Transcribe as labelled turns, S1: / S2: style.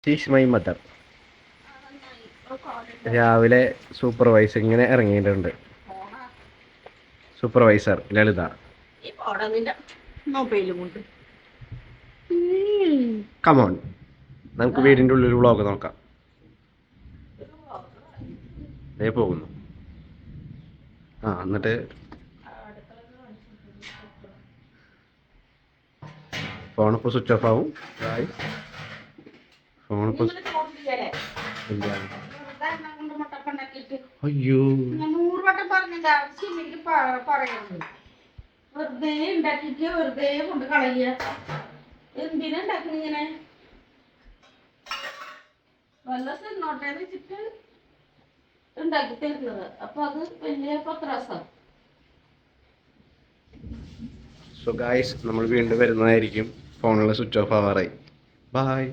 S1: She's my mother. രാവിലെ supervisor ഇങ്ങനെ ഇറങ്ങിയിട്ടുണ്ട്. സൂപ്പർവൈസർ ലളിത. കമോൺ, നമുക്ക് വീടിൻ്റെ ഉള്ളിൽ വ്ളോഗ് നോക്കാം. അതേ പോകുന്നു. എന്നിട്ട് ഫോണിപ്പോൾ സ്വിച്ച് ഓഫ് ആവും. ഫോണിപ്പോൾ അയ്യോ
S2: വെറുതെ ഉണ്ടാക്കിട്ട് വെറുതെ കൊണ്ട് കളയ. എന്തിനാ ഉണ്ടാക്കുന്ന ഇങ്ങനെ? വല്ല തിന്നോട്ടേന്ന് വെച്ചിട്ട് ഉണ്ടാക്കി തരുന്നത്. അപ്പൊ അത് വലിയ പത്രാസാണ്.
S1: സോ ഗായ്സ്, നമ്മൾ വീണ്ടും വരുന്നതായിരിക്കും. ഫോണിൽ സ്വിച്ച് ഓഫ് ആവാറായി. ബൈ.